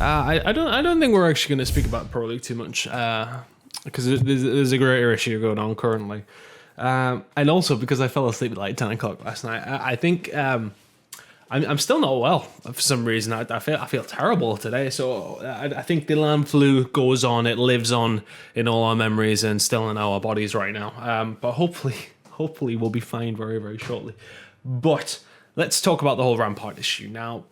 I don't think we're actually going to speak about Pro League too much because there's a greater issue going on currently, and also because I fell asleep at like 10 o'clock last night. I think I'm still not well for some reason. I feel terrible today. So I think the land flu goes on. It lives on in all our memories and still in our bodies right now. But hopefully we'll be fine very, very shortly. But let's talk about the whole Rampart issue now.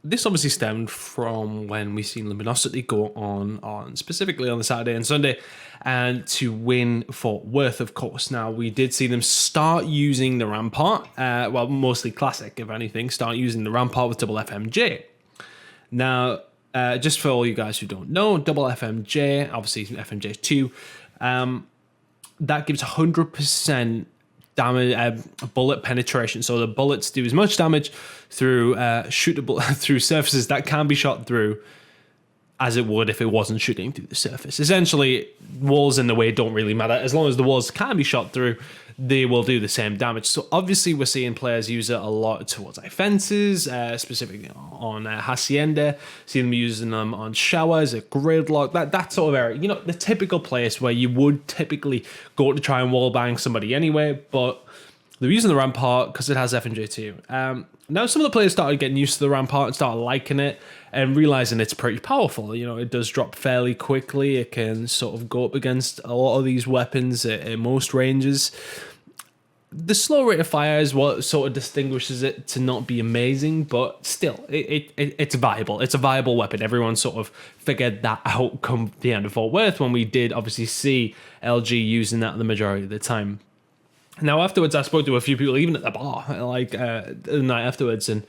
This obviously stemmed from when we seen Luminosity go on specifically on the Saturday and Sunday and to win Fort Worth, of course. Now, we did see them start using the Rampart, well, mostly Classic, if anything, start using the Rampart with double FMJ. Now, just for all you guys who don't know, double FMJ, obviously FMJ 2, that gives 100% damage, bullet penetration. So the bullets do as much damage through shootable through surfaces that can be shot through as it would if it wasn't shooting through the surface. Essentially, walls in the way don't really matter. As long as the walls can be shot through, they will do the same damage. So obviously we're seeing players use it a lot towards fences, specifically on Hacienda, seeing them using them on showers, at gridlock, that sort of area. You know, the typical place where you would typically go to try and wallbang somebody anyway, but they're using the Rampart because it has FNJ2. Now some of the players started getting used to the Rampart and started liking it and realizing it's pretty powerful. You know, it does drop fairly quickly. It can sort of go up against a lot of these weapons at most ranges. The slow rate of fire is what sort of distinguishes it to not be amazing, but still, it's viable. It's a viable weapon. Everyone sort of figured that out come the end of Fort Worth when we did obviously see LG using that the majority of the time. Now, afterwards, I spoke to a few people, even at the bar, like the night afterwards, and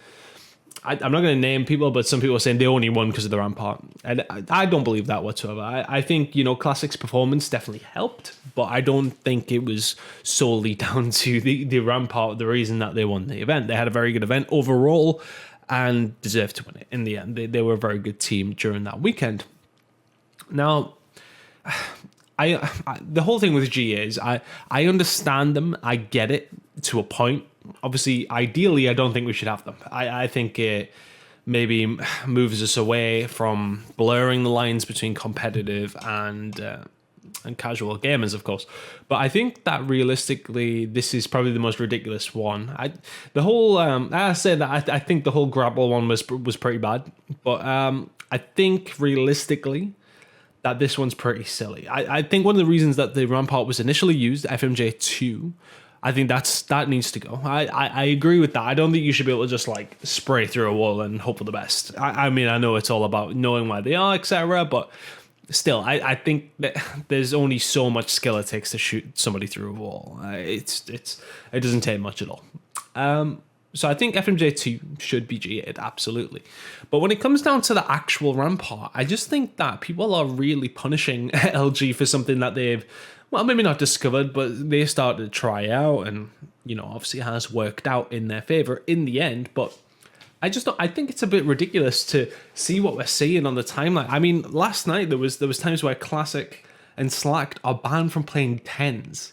I'm not going to name people, but some people are saying they only won because of the Rampart. And I don't believe that whatsoever. I think, you know, Classic's performance definitely helped, but I don't think it was solely down to the Rampart, the reason that they won the event. They had a very good event overall and deserved to win it in the end. They were a very good team during that weekend. Now, the whole thing with GA is I understand them. I get it to a point. Obviously, ideally, I don't think we should have them. I think it maybe moves us away from blurring the lines between competitive and casual gamers, of course. But I think that realistically, this is probably the most ridiculous one. I think the whole grapple one was pretty bad. But I think realistically, that this one's pretty silly. I think one of the reasons that the Rampart was initially used, FMJ2, I think that needs to go. I agree with that. I don't think you should be able to just like spray through a wall and hope for the best. I mean, I know it's all about knowing where they are, etc. But still, I think that there's only so much skill it takes to shoot somebody through a wall. It doesn't take much at all. So I think FMJ2 should be GA'd, absolutely. But when it comes down to the actual Rampart, I just think that people are really punishing LG for something that they've, well, maybe not discovered, but they started to try out and, you know, obviously has worked out in their favor in the end. But I think it's a bit ridiculous to see what we're seeing on the timeline. I mean, last night there was times where Classic and Slacked are banned from playing 10s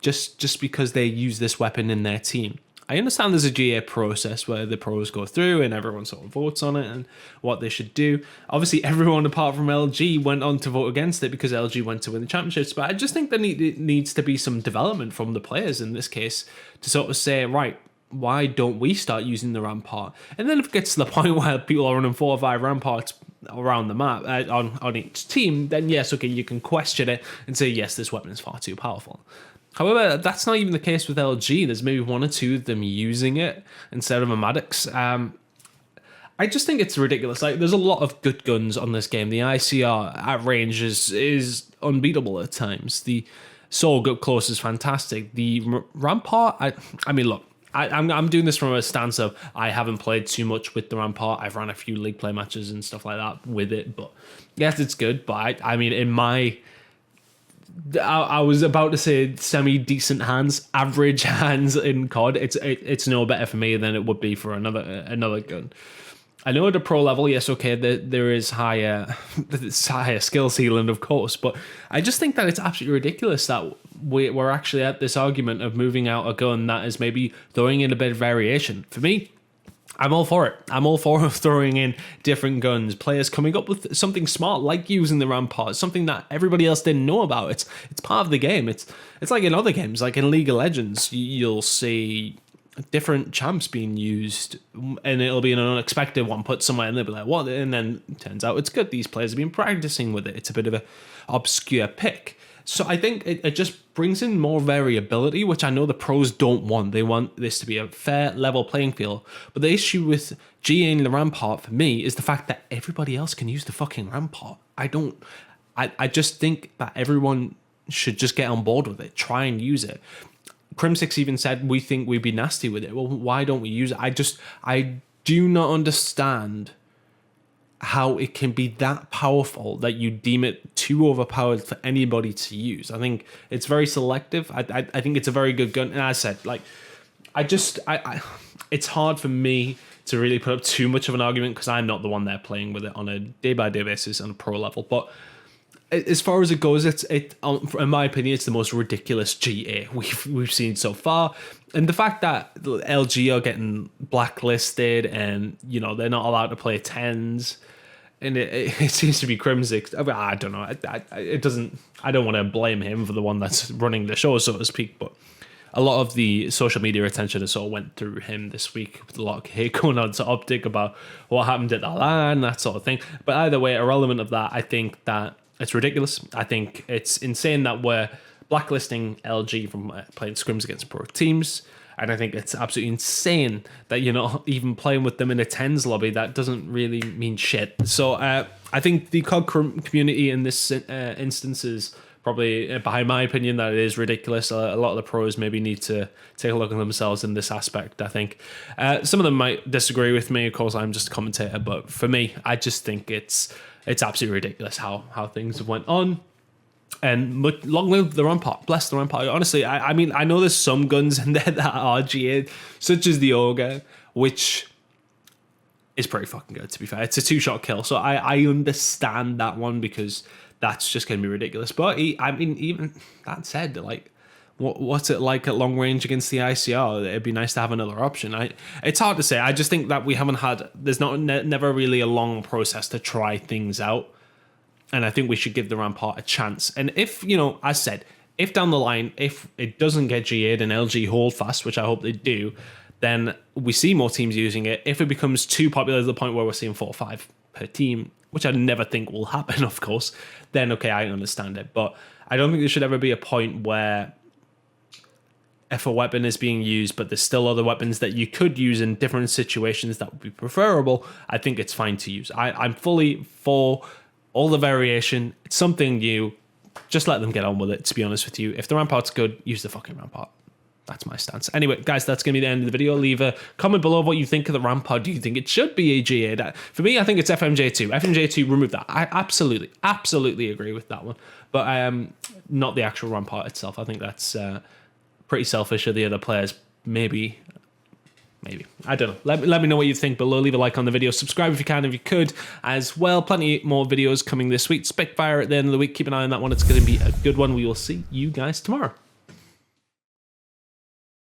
just because they use this weapon in their team. I understand there's a GA process where the pros go through and everyone sort of votes on it and what they should do. Obviously, everyone apart from LG went on to vote against it because LG went to win the championships. But I just think there needs to be some development from the players in this case to sort of say, right, why don't we start using the Rampart? And then if it gets to the point where people are running 4 or 5 Ramparts around the map on each team, then yes, okay, you can question it and say, yes, this weapon is far too powerful. However, that's not even the case with LG. There's maybe 1 or 2 of them using it instead of a Maddox. I just think it's ridiculous. Like, there's a lot of good guns on this game. The ICR at range is unbeatable at times. The Soul up close is fantastic. The Rampart, I mean, look, I'm doing this from a stance of I haven't played too much with the Rampart. I've run a few league play matches and stuff like that with it. But yes, it's good. But I mean, in my... I was about to say semi-decent hands, average hands in COD. It's no better for me than it would be for another gun. I know at a pro level, yes, okay, there is higher skill ceiling, of course, but I just think that it's absolutely ridiculous that we're actually at this argument of moving out a gun that is maybe throwing in a bit of variation. For me, I'm all for it. I'm all for throwing in different guns, players coming up with something smart like using the Rampart, something that everybody else didn't know about. It's part of the game. It's like in other games, like in League of Legends, you'll see different champs being used, and it'll be an unexpected one put somewhere, and they'll be like, "What?" And then it turns out it's good. These players have been practicing with it. It's a bit of a obscure pick. So I think it just brings in more variability, which I know the pros don't want. They want this to be a fair, level playing field. But the issue with GA'ing the Rampart for me is the fact that everybody else can use the fucking Rampart. I just think that everyone should just get on board with it, try and use it. Crim6 even said, we think we'd be nasty with it. Well, why don't we use it? I do not understand how it can be that powerful that you deem it too overpowered for anybody to use. I think it's very selective. I think it's a very good gun. And as I said, like, it's hard for me to really put up too much of an argument because I'm not the one there playing with it on a day-by-day basis on a pro level. But as far as it goes, in my opinion, it's the most ridiculous GA we've seen so far. And the fact that LG are getting blacklisted and, you know, they're not allowed to play 10s, and it seems to be Crim6. I don't know. It doesn't. I don't want to blame him for the one that's running the show, so to speak. But a lot of the social media attention has sort of went through him this week with a lot of hate going on to Optic about what happened at the LAN, that sort of thing. But either way, irrelevant of that, I think that it's ridiculous. I think it's insane that we're blacklisting LG from playing scrims against pro teams. And I think it's absolutely insane that you're not even playing with them in a 10s lobby. That doesn't really mean shit. So I think the COD community in this instance is probably behind my opinion that it is ridiculous. A lot of the pros maybe need to take a look at themselves in this aspect, I think. Some of them might disagree with me. Of course, I'm just a commentator. But for me, I just think it's absolutely ridiculous how things have went on. And long live the Rampart. Bless the Rampart. Honestly, I mean, I know there's some guns in there that are GA, such as the Ogre, which is pretty fucking good, to be fair. It's a 2-shot kill, so I understand that one because that's just going to be ridiculous. But, I mean, even that said, like, what's it like at long range against the ICR? It'd be nice to have another option. It's hard to say. I just think that we haven't had... There's never really a long process to try things out. And I think we should give the Rampart a chance. And if, you know, as said, if down the line, if it doesn't get GA'd and LG hold fast, which I hope they do, then we see more teams using it. If it becomes too popular to the point where we're seeing 4 or 5 per team, which I never think will happen, of course, then, okay, I understand it. But I don't think there should ever be a point where if a weapon is being used, but there's still other weapons that you could use in different situations that would be preferable, I think it's fine to use. I'm fully for all the variation. It's something new. Just let them get on with it, to be honest with you. If the Rampart's good, use the fucking Rampart. That's my stance. Anyway, guys, that's going to be the end of the video. Leave a comment below what you think of the Rampart. Do you think it should be a GA? For me, I think it's FMJ2. FMJ2, remove that. I absolutely agree with that one. But not the actual Rampart itself. I think that's pretty selfish of the other players. Maybe. I don't know. Let me know what you think below. Leave a like on the video. Subscribe if you can, if you could, as well. Plenty more videos coming this week. Spitfire at the end of the week. Keep an eye on that one. It's going to be a good one. We will see you guys tomorrow.